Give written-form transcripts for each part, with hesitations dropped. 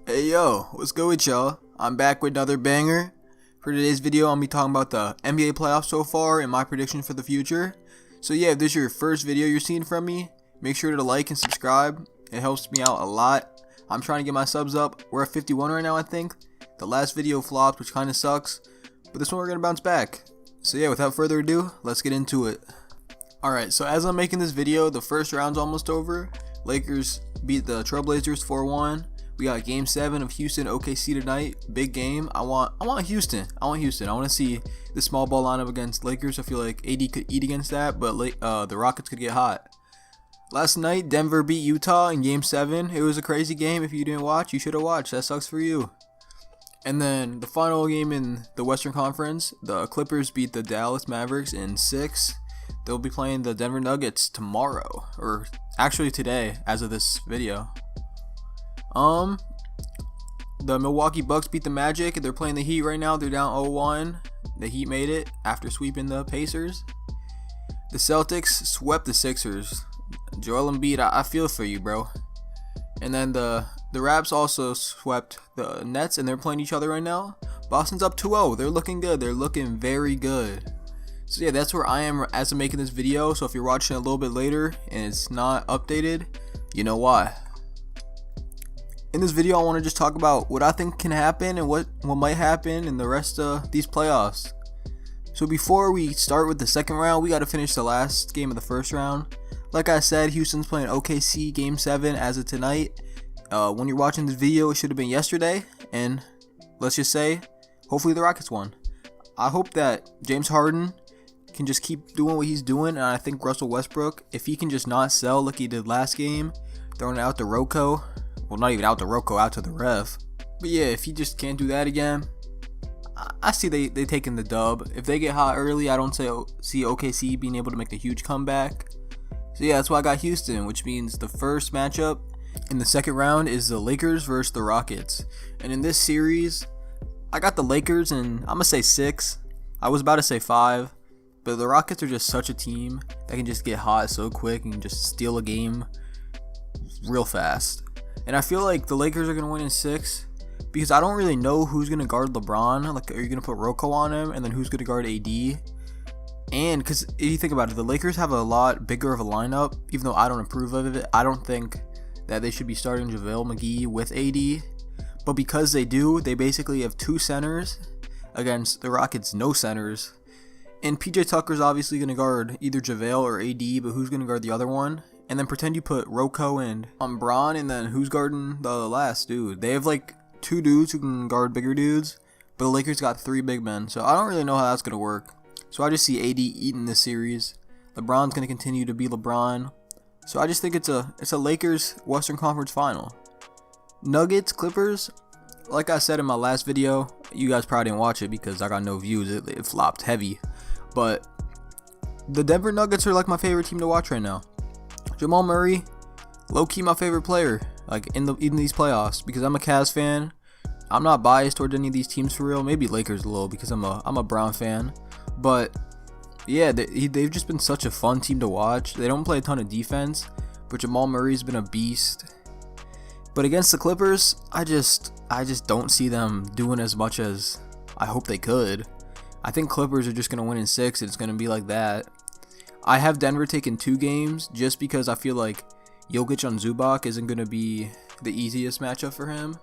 Hey yo, what's good with y'all? I'm back with another banger. For today's video, I'll be talking about the NBA playoffs so far and my prediction for the future. So yeah, if this is your first video you're seeing from me, make sure to like and subscribe. It helps me out a lot. I'm trying to get my subs up. We're at 51 right now, I think. The last video flopped, which kind of sucks, but this one we're going to bounce back. So yeah, without further ado, let's get into it. Alright, so as I'm making this video, the first round's almost over. Lakers beat the Trailblazers 4-1. We got Game 7 of Houston OKC tonight. Big game. I want Houston. I want to see the small ball lineup against Lakers. I feel like AD could eat against that, but the Rockets could get hot. Last night, Denver beat Utah in Game 7. It was a crazy game. If you didn't watch, you should have watched. That sucks for you. And then the final game in the Western Conference, the Clippers beat the Dallas Mavericks in 6. They'll be playing the Denver Nuggets tomorrow, or actually today as of this video. The Milwaukee Bucks beat the Magic. They're playing the Heat right now. They're down 0-1. The Heat made it after sweeping the Pacers. The Celtics swept the Sixers. Joel Embiid, I feel for you, bro. And then the Raps also swept the Nets, and they're playing each other right now. Boston's up 2-0. They're looking good. They're looking very good. So yeah, that's where I am as I'm making this video. So if you're watching a little bit later and it's not updated, you know why. In this video, I want to just talk about what I think can happen and what might happen in the rest of these playoffs. So before we start with the second round, we got to finish the last game of the first round. Like I said, Houston's playing OKC Game 7 as of tonight. When you're watching this video, it should have been yesterday. And let's just say, hopefully the Rockets won. I hope that James Harden can just keep doing what he's doing. And I think Russell Westbrook, if he can just not sell like he did last game, throwing it out to Rocco. Well, not even out to Rocco, out to the ref. But yeah, if he just can't do that again, I see they taking the dub. If they get hot early, I don't see OKC being able to make a huge comeback. So yeah, that's why I got Houston, which means the first matchup in the second round is the Lakers versus the Rockets. And in this series, I got the Lakers, and I'm going to say 6. I was about to say 5. But the Rockets are just such a team that can just get hot so quick and just steal a game real fast. And I feel like the Lakers are going to win in 6 because I don't really know who's going to guard LeBron. Like, are you going to put Rocco on him? And then who's going to guard AD? And because if you think about it, the Lakers have a lot bigger of a lineup, even though I don't approve of it. I don't think that they should be starting JaVale McGee with AD. But because they do, they basically have 2 centers against the Rockets' no centers. And PJ Tucker's obviously going to guard either JaVale or AD, but who's going to guard the other one? And then pretend you put Rocco and Bron, and then who's guarding the last dude? They have like 2 dudes who can guard bigger dudes, but the Lakers got 3 big men. So I don't really know how that's going to work. So I just see AD eating this series. LeBron's going to continue to be LeBron. So I just think it's a Lakers Western Conference final. Nuggets, Clippers, like I said in my last video, you guys probably didn't watch it because I got no views. It flopped heavy. But the Denver Nuggets are like my favorite team to watch right now. Jamal Murray, low-key my favorite player, like in these playoffs, because I'm a Cavs fan. I'm not biased towards any of these teams for real. Maybe Lakers a little because I'm a Brown fan. But yeah, they've just been such a fun team to watch. They don't play a ton of defense, but Jamal Murray's been a beast. But against the Clippers, I just don't see them doing as much as I hope they could. I think Clippers are just gonna win in 6. It's gonna be like that. I have Denver taking 2 games just because I feel like Jokic on Zubac isn't going to be the easiest matchup for him.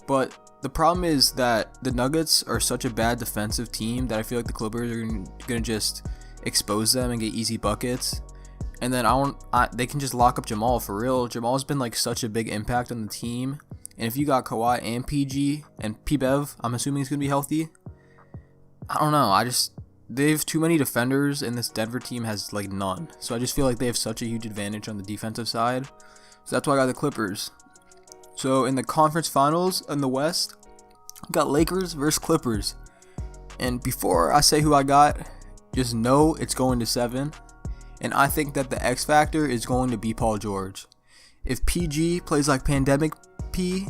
But the problem is that the Nuggets are such a bad defensive team that I feel like the Clippers are going to just expose them and get easy buckets. And then they can just lock up Jamal for real. Jamal's been like such a big impact on the team. And if you got Kawhi and PG and P-Bev, I'm assuming he's going to be healthy. I don't know. They have too many defenders, and this Denver team has like none. So I just feel like they have such a huge advantage on the defensive side. So that's why I got the Clippers. So in the conference finals in the West, I got Lakers versus Clippers. And before I say who I got, just know it's going to 7. And I think that the X factor is going to be Paul George. If PG plays like Pandemic P,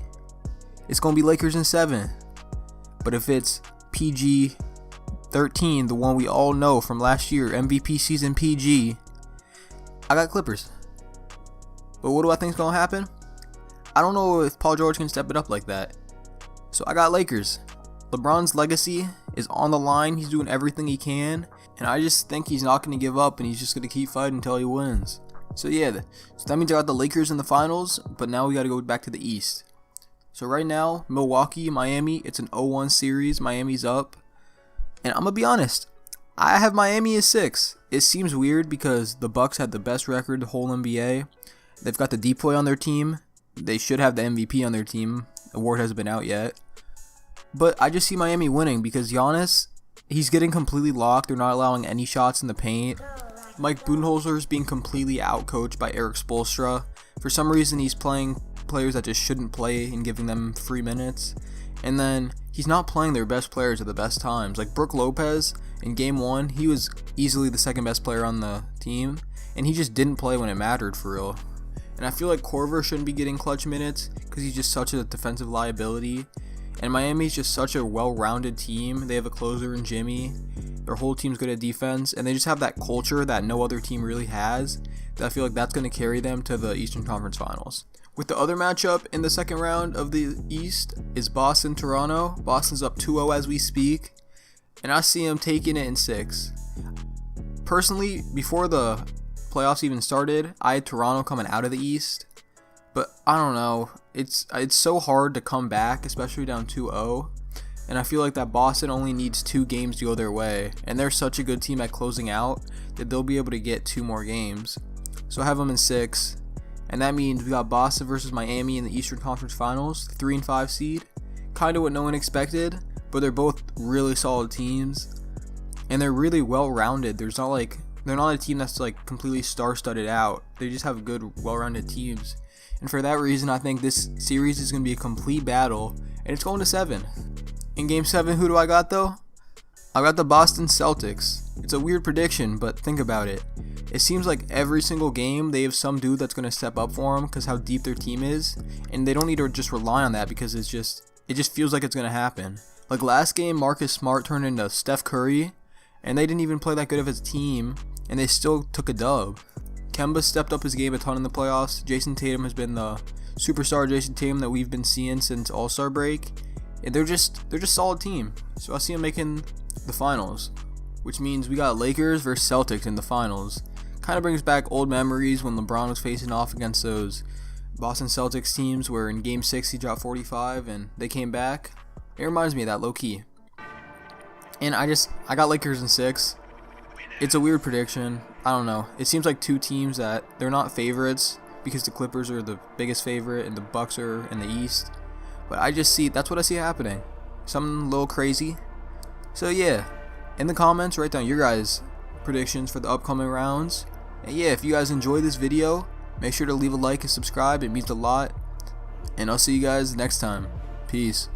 it's going to be Lakers in 7. But if it's PG 13, the one we all know from last year, MVP season PG, I got Clippers. But what do I think is going to happen? I don't know if Paul George can step it up like that. So I got Lakers. LeBron's legacy is on the line. He's doing everything he can, and I just think he's not going to give up, and he's just going to keep fighting until he wins. So yeah, so that means I got the Lakers in the finals, but now we got to go back to the East. So right now, Milwaukee, Miami, it's an 0-1 series. Miami's up, and I'm going to be honest, I have Miami as 6. It seems weird because the Bucks had the best record the whole NBA. They've got the Depoy on their team. They should have the MVP on their team. Award hasn't been out yet. But I just see Miami winning because Giannis, he's getting completely locked. They're not allowing any shots in the paint. Mike Budenholzer is being completely outcoached by Eric Spoelstra. For some reason, he's playing players that just shouldn't play and giving them free minutes. And then he's not playing their best players at the best times. Like Brook Lopez in Game 1, he was easily the second best player on the team. And he just didn't play when it mattered for real. And I feel like Korver shouldn't be getting clutch minutes because he's just such a defensive liability. And Miami's just such a well-rounded team. They have a closer in Jimmy. Their whole team's good at defense. And they just have that culture that no other team really has. That I feel like that's going to carry them to the Eastern Conference Finals. With the other matchup in the second round of the East is Boston-Toronto. Boston's up 2-0 as we speak. And I see them taking it in 6. Personally, before the playoffs even started, I had Toronto coming out of the East. But I don't know, it's so hard to come back, especially down 2-0. And I feel like that Boston only needs 2 games to go their way. And they're such a good team at closing out that they'll be able to get 2 more games. So I have them in 6. And that means we got Boston versus Miami in the Eastern Conference Finals, 3 and 5 seed. Kind of what no one expected, but they're both really solid teams. And they're really well-rounded. They're not a team that's like completely star-studded out. They just have good, well-rounded teams. And for that reason, I think this series is going to be a complete battle, and it's going to 7. In Game 7, who do I got though? I got the Boston Celtics. It's a weird prediction, but think about it. It seems like every single game they have some dude that's going to step up for them because how deep their team is, and they don't need to just rely on that because it just feels like it's going to happen. Like last game, Marcus Smart turned into Steph Curry, and they didn't even play that good of a team, and they still took a dub. Kemba stepped up his game a ton in the playoffs. Jason Tatum has been the superstar Jason Tatum that we've been seeing since All-Star break. And they're just solid team. So I see them making the finals, which means we got Lakers versus Celtics in the finals. Kind of brings back old memories when LeBron was facing off against those Boston Celtics teams where in Game 6 he dropped 45 and they came back. It reminds me of that low key. And I got Lakers in 6. It's a weird prediction. I don't know. It seems like 2 teams that they're not favorites because the Clippers are the biggest favorite and the Bucks are in the East. But that's what I see happening. Something a little crazy. So yeah, in the comments, write down your guys' predictions for the upcoming rounds. And yeah, if you guys enjoyed this video, make sure to leave a like and subscribe. It means a lot. And I'll see you guys next time. Peace.